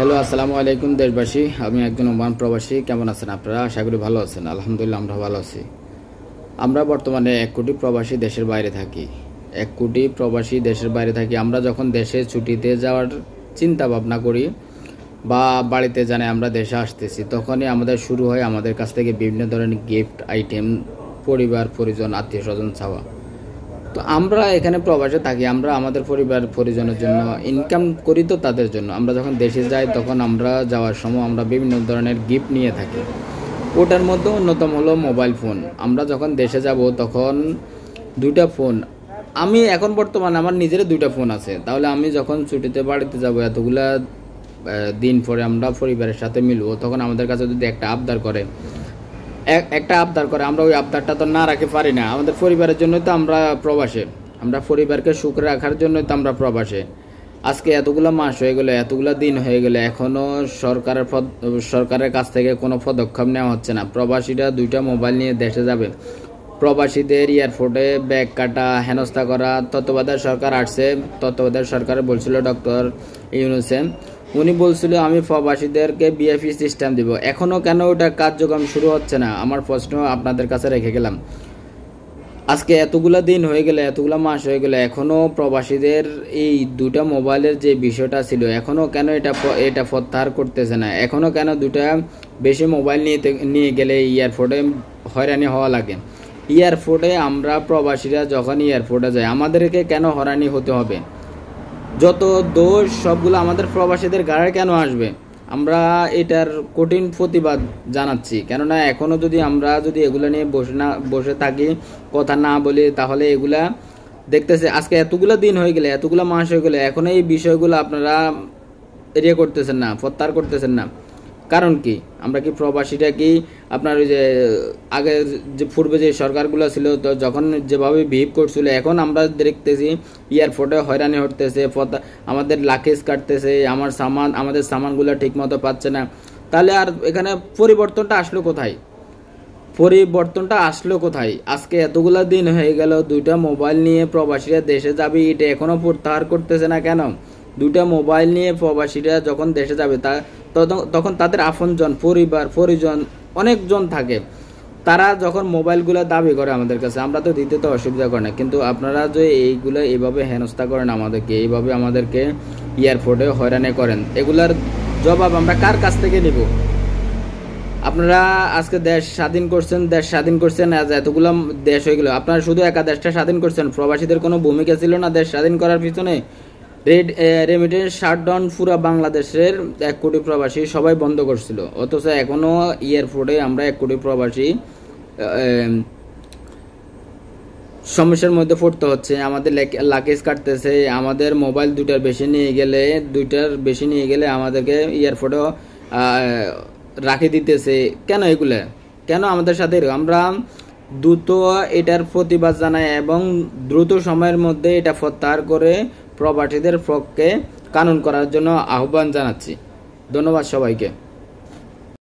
Hello, আসসালামু আলাইকুম দেশবাসী। আমি একজন ওমান প্রবাসী। কেমন আছেন আপনারা? আশা করি ভালো আছেন। আলহামদুলিল্লাহ আমরা ভালো আছি। আমরা বর্তমানে 1 কোটি প্রবাসী দেশের বাইরে থাকি। 1 কোটি প্রবাসী দেশের বাইরে থাকি। আমরা যখন দেশে ছুটিতে যাওয়ার চিন্তা ভাবনা করি বা বাড়িতে জানাই আমরা দেশে আসতেছি, তখনই আমাদের শুরু হয় আমাদের কাছ থেকে বিভিন্ন ধরনের গিফট আইটেম, পরিবার পরিজন আত্মীয় স্বজন চাওয়া। তো আমরা এখানে প্রবাসে থাকি, আমরা আমাদের পরিবার পরিজনের জন্য ইনকাম করি, তো তাদের জন্য আমরা যখন দেশে যাই তখন আমরা যাওয়ার সময় আমরা বিভিন্ন ধরনের গিফট নিয়ে থাকি। ওটার মধ্যে অন্যতম হলো মোবাইল ফোন। আমরা যখন দেশে যাব তখন 2টা ফোন, আমি এখন বর্তমানে আমার নিজের 2টা ফোন আছে। তাহলে আমি যখন ছুটিতে বাড়িতে যাব এতগুলা দিন পরে আমরা পরিবারের সাথে মিলবো, তখন আমাদের কাছে যদি একটা আবদার করে আমরা ওই আবদারটা তো না রাখতে পারি না। আমাদের পরিবারের জন্যই তো আমরা প্রবাসে, আমরা পরিবারকে সুখ রাখার জন্যই তো আমরা প্রবাসে। আজকে এতগুলো মাস হয়ে গেলে, এতগুলো দিন হয়ে গেলে, এখনও সরকারের কাছ থেকে কোনো পদক্ষেপ নেওয়া হচ্ছে না। প্রবাসীরা 2টা মোবাইল নিয়ে দেশে যাবে, প্রবাসীদের এয়ারপোর্টে ব্যাগ কাটা, হেনস্থা করা। তত্ত্বাবধায়ক সরকার আসছে, তত্ত্বাবধায়ক সরকার বলছিল ডক্টর ইউনূসে, উনি বলছিল আমি প্রবাসীদেরকে বিএফি সিস্টেম দিব। এখনও কেন ওটা কার্যক্রম শুরু হচ্ছে না? আমার প্রশ্ন আপনাদের কাছে রেখে গেলাম। আজকে এতগুলা দিন হয়ে গেলে, এতগুলা মাস হয়ে গেলে, এখনও প্রবাসীদের এই 2টা মোবাইলের যে বিষয়টা ছিল, এখনও কেন এটা প্রত্যাহার করতেছে না? এখনও কেন 2টা বেশি মোবাইল নিয়ে গেলে এয়ারপোর্টে হয়রানি হওয়া লাগে? এয়ারপোর্টে আমরা প্রবাসীরা যখন এয়ারপোর্টে যাই, আমাদেরকে কেন হয়রানি হতে হবে? যত দোষ সবগুলো আমাদের প্রবাসীদের গাড়ে কেন আসবে? আমরা এটার কঠিন প্রতিবাদ জানাচ্ছি। কেননা এখনও যদি আমরা এগুলো নিয়ে বসে থাকি, কথা না বলি, তাহলে এগুলা দেখতেছে আজকে এতগুলো দিন হয়ে গেলে, এতগুলো মাস হয়ে গেলে, এখনও এই বিষয়গুলো আপনারা করতেছেন না, প্রত্যাহার করতেছেন না। কারণ কি? আমরা কি প্রবাসীরা কি আপনার ওই যে আগে যে পূর্বে যে সরকারগুলো ছিল, তো যখন যেভাবে বিহেভ করছিল, এখন আমরা দেখতেছি এয়ারপোর্টে হয়রানি হতেছে, আমাদের লাকেজ কাটতেছে, আমাদের সামানগুলো ঠিকমতো পাচ্ছে না। তাহলে আর এখানে পরিবর্তনটা আসলো কোথায়? আজকে এতগুলা দিন হয়ে গেল, 2টা মোবাইল নিয়ে প্রবাসীরা দেশে যাবে, এটা এখনও প্রত্যাহার করতেছে না কেন? 2টা মোবাইল নিয়ে প্রবাসীরা যখন দেশে যাবে, তখন তাদের আপনজন, পরিবার পরিজন অনেকজন থাকে। তারা যখন মোবাইলগুলো দাবি করে আমাদের কাছে, আমরা তো দিতে তো অসুবিধা করে না, কিন্তু আপনারা যে এইগুলো এইভাবে হেনস্থা করেন আমাদেরকে, এইভাবে আমাদেরকে এয়ারপোর্টে হয়রানি করেন, এগুলার জবাব আমরা কার কাছ থেকে নিব? আপনারা আজকে দেশ স্বাধীন করছেন, আজ এতগুলো দেশ হয়ে গেল, আপনারা শুধু একা দেশটা স্বাধীন করছেন, প্রবাসীদের কোনো ভূমিকা ছিল না দেশ স্বাধীন করার পিছনে? রেমিটেন্স শাটডাউন পুরা বাংলাদেশের 1 কোটি প্রবাসী সবাই বন্ধ করছিল, অথচ এখনও এয়ারপোর্টে আমরা 1 কোটি প্রবাসী সমস্যার মধ্যে পড়তে হচ্ছে। আমাদের লাগেজ কাটতেছে, আমাদের মোবাইল 2টার বেশি নিয়ে গেলে আমাদেরকে এয়ারপোর্টে রাখে দিতেছে। কেন এগুলা? কেন আমাদের সাথে? আমরা দ্রুত এটার প্রতিবাদ জানাই এবং দ্রুত সময়ের মধ্যে এটা প্রত্যাহার করে প্রবাসীদের পক্ষে কানুন করার জন্য আহ্বান জানাচ্ছি। ধন্যবাদ সবাইকে।